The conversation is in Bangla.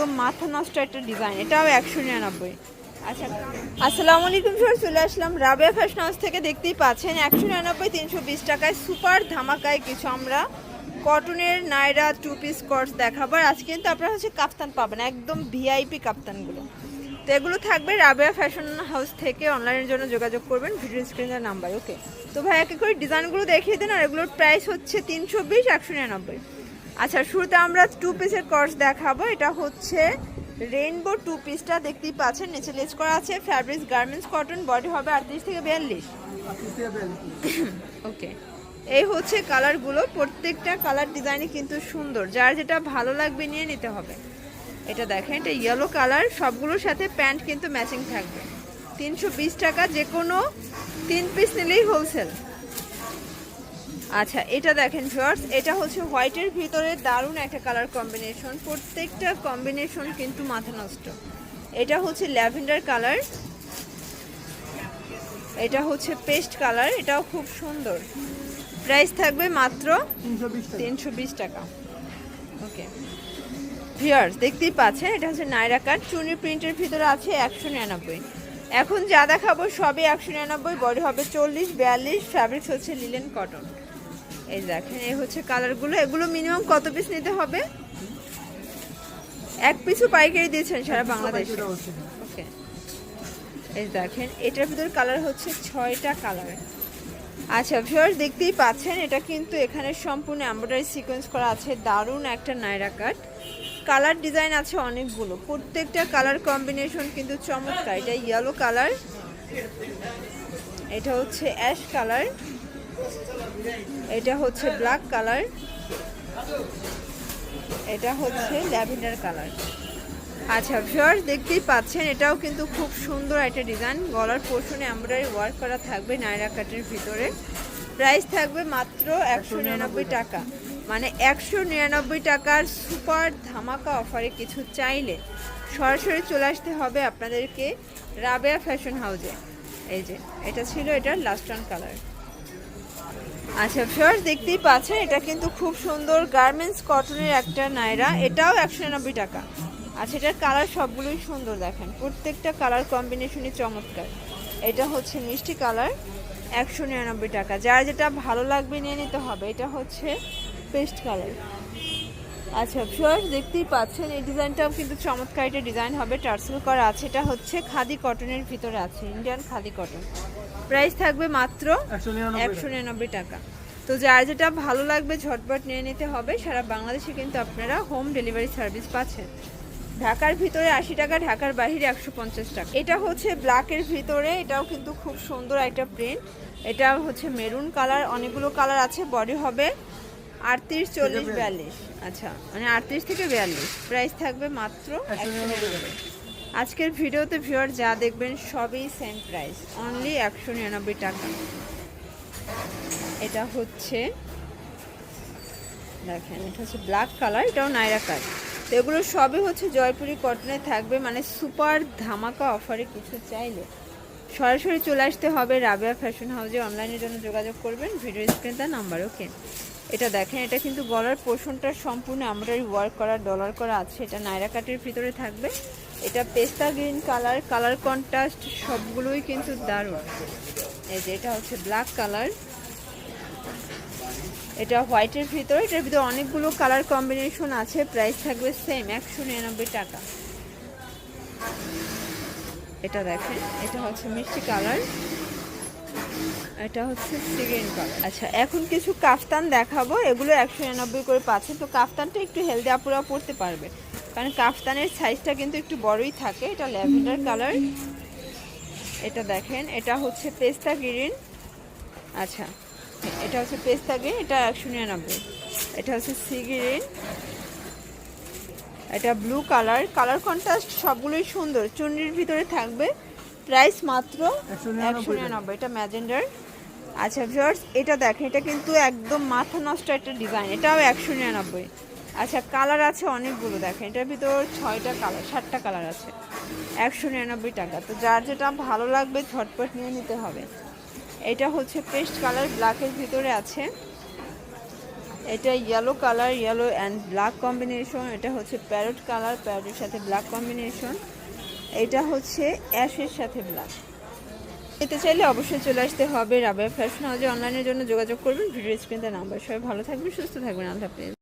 একদম মাথা নষ্ট একটা ডিজাইন, এটাও 199। আচ্ছা, আসসালামু আলাইকুম স্যার, চলে আসলাম রাবেয়া ফ্যাশন হাউস থেকে। দেখতেই পাচ্ছেন 199 320 টাকায় সুপার ধামাকায় কিছু আমরা কটনের নায়রা টু পিস কোর্স দেখাবো। আর আজকে কিন্তু আপনারা হচ্ছে কাফতান পাবেন, একদম ভিআইপি কাফতানগুলো। তো এগুলো থাকবে রাবেয়া ফ্যাশন হাউস থেকে। অনলাইনের জন্য যোগাযোগ করবেন ভিডিও স্ক্রিনের নাম্বার। ওকে, তো ভাই একে করে ডিজাইনগুলো দেখিয়ে দিন। আর এগুলোর প্রাইস হচ্ছে 320 199। আচ্ছা, শুরুতে আমরা টু পিসের কোর্স দেখাবো। এটা হচ্ছে রেইনবো টু পিসটা, দেখতেই পাচ্ছেন নিচে লেস করা আছে। ফ্যাব্রিক্স গার্মেন্টস কটন, বডি হবে 38 থেকে 42। ওকে, এই হচ্ছে কালারগুলো। প্রত্যেকটা কালার ডিজাইনই কিন্তু সুন্দর, যার যেটা ভালো লাগবে নিয়ে নিতে হবে। এটা দেখেন, এটা ইয়েলো কালার, সবগুলোর সাথে প্যান্ট কিন্তু ম্যাচিং থাকবে। 320 টাকা, যে কোনো 3 পিস নিলেই হোলসেল। আচ্ছা, এটা দেখেন ভিউয়ার্স, এটা হচ্ছে হোয়াইটের ভিতরে দারুণ একটা কালার কম্বিনেশন। প্রত্যেকটা কম্বিনেশন কিন্তু মাথা নষ্ট। এটা হচ্ছে ল্যাভেন্ডার কালার, এটা হচ্ছে পেস্ট কালার, এটাও খুব সুন্দর। প্রাইস থাকবে মাত্র 320 টাকা। ওকে ভিউয়ার্স, দেখতেই পাচ্ছেন এটা হচ্ছে নায়রা কাট, চুনি প্রিন্টের ভিতরে আছে 199। এখন যা দেখাবো সবই 199, বডি হবে 40 42, ফ্যাব্রিক্স হচ্ছে লিলেন কটন। এই দেখেন, এই হচ্ছে কালারগুলো। এগুলো মিনিমাম কত পিস নিতে হবে? এক পিসও পাইকারি দিয়েছেন সারা বাংলাদেশে। ওকে, এই দেখেন, এটার ভিতর কালার হচ্ছে 6টা কালার। আচ্ছা ভিউয়ার্স, দেখতেই পাচ্ছেন এটা কিন্তু এখানে সম্পূর্ণ এমব্রয়ডারি সিকোয়েন্স করা আছে। দারুণ একটা নায়রা কাট, কালার ডিজাইন আছে অনেকগুলো। প্রত্যেকটা কালার কম্বিনেশন কিন্তু চমৎকার। এটা ইয়েলো কালার, এটা হচ্ছে অ্যাশ কালার, এটা হচ্ছে ব্ল্যাক কালার, এটা হচ্ছে ল্যাভেন্ডার কালার। আচ্ছা ভিউয়ার্স, দেখতেই পাচ্ছেন এটাও কিন্তু খুব সুন্দর একটা ডিজাইন। গলার পোর্শনে এমব্রয়ডারি ওয়ার্ক করা থাকবে নায়রা কাটের ভিতরে। প্রাইস থাকবে মাত্র 199 টাকা। মানে 199 টাকার সুপার ধামাকা অফারে কিছু চাইলে সরাসরি চলে আসতে হবে আপনাদেরকে রাবেয়া ফ্যাশন হাউসে। এই যে এটা ছিল এটার লাস্ট অন কালার। আচ্ছা ভিউয়ার্স, দেখতেই পাচ্ছেন এটা কিন্তু খুব সুন্দর গার্মেন্টস কটনের একটা নায়রা, এটাও 199 টাকা। আচ্ছা, এটার কালার সবগুলোই সুন্দর, দেখেন প্রত্যেকটা কালার কম্বিনেশনই চমৎকার। এটা হচ্ছে মিষ্টি কালার, 199 টাকা। যার যেটা ভালো লাগবে নিয়ে নিতে হবে। এটা হচ্ছে পেস্ট কালার। আচ্ছা ভিউয়ার্স, দেখতেই পাচ্ছেন এই ডিজাইনটাও কিন্তু চমৎকার একটা ডিজাইন হবে, টার্সেল করা আছে। এটা হচ্ছে খাদি কটনের ভিতরে আছে, ইন্ডিয়ান খাদি কটন। প্রাইস থাকবে মাত্র 199 টাকা। তো যার যেটা ভালো লাগবে ঝটপট নিয়ে নিতে হবে। সারা বাংলাদেশে কিন্তু আপনারা হোম ডেলিভারি সার্ভিস পাচ্ছেন। ঢাকার ভিতরে 80 টাকা, ঢাকার বাইরে 150 টাকা। এটা হচ্ছে ব্ল্যাকের ভিতরে, এটাও কিন্তু খুব সুন্দর একটা প্রিন্ট। এটা হচ্ছে মেরুন কালার, অনেকগুলো কালার আছে। বডি হবে 38 40 42। আচ্ছা, মানে 38 থেকে 42। প্রাইস থাকবে মাত্র 199। আজকের ভিডিওতে ভিউয়ার যা দেখবেন সবই সেম প্রাইস, অনলি 199 টাকা। এটা হচ্ছে দেখেন, এটা হচ্ছে ব্ল্যাক কালার, এটাও নায়রা কাট। তো এগুলো সবই হচ্ছে জয়পুরি কটনে থাকবে। মানে সুপার ধামাকা অফারে কিছু চাইলে সরাসরি চলে আসতে হবে রাবেয়া ফ্যাশন হাউসে। অনলাইনের জন্য যোগাযোগ করবেন ভিডিও স্ক্রিনে নাম্বার। ওকে, এটা দেখেন, এটা কিন্তু গলার পোর্শনটা সম্পূর্ণ এমব্রয়ডারি ওয়ার্ক করা, ডলার করা আছে। এটা নায়রা কাটের ভিতরে থাকবে। এটা পেস্তা গ্রিন কালার, কালার কন্ট্রাস্ট সবগুলোই কিন্তু দারুণ। এই যে এটা হচ্ছে ব্ল্যাক কালার, এটা হোয়াইটের ভিতরে। এটার ভিতরে অনেকগুলো কালার কম্বিনেশন আছে। প্রাইস থাকবে সেম 199 টাকা। এটা দেখেন, এটা হচ্ছে মিষ্টি কালার, এটা হচ্ছে সি গ্রিন কালার। আচ্ছা, এখন কিছু কাফতান দেখাবো। এগুলো 199 করে পাচ্ছে। তো কাফতানটা একটু হেলদি আপুরা পড়তে পারবে, কারণ কাফতানের সাইজটা কিন্তু একটু বড়ই থাকে। এটা ল্যাভেন্ডার কালার, এটা দেখেন, এটা হচ্ছে পেস্তা গ্রিন। আচ্ছা, এটা হচ্ছে পেস্তা গ্রিন, এটা 199। এটা হচ্ছে সি গ্রিন, এটা ব্লু কালার, কালার কন্ট্রাস্ট সবগুলোই সুন্দর। চুনরির ভিতরে থাকবে। প্রাইস মাত্র 199। এটা ম্যাজেন্ডার। আচ্ছা ভিউয়ার্স, এটা দেখেন, এটা কিন্তু একদম মাথা নষ্ট একটা ডিজাইন, এটাও 199। আচ্ছা, কালার আছে অনেকগুলো, দেখেন এটার ভিতর 6টা কালার 7টা কালার আছে। 199 টাকা। তো যার যেটা ভালো লাগবে ঝটপট নিয়ে নিতে হবে। এটা হচ্ছে পেস্ট কালার, ব্ল্যাকের ভিতরে আছে। এটা yellow colour, yellow and black combination. এটা হচ্ছে প্যারট কালার, প্যারটের সাথে ব্ল্যাক কম্বিনেশন। এটা হচ্ছে অ্যাশের সাথে ব্ল্যাক। এতে চাইলে অবশ্যই চলে আসতে হবে রাবেয়া ফ্যাশন হাউসে। অনলাইনের জন্য যোগাযোগ করবেন ভিডিও স্ক্রিনে নাম্বার। সবাই ভালো থাকবেন, সুস্থ থাকবেন, আল্লাহ হাফেজ।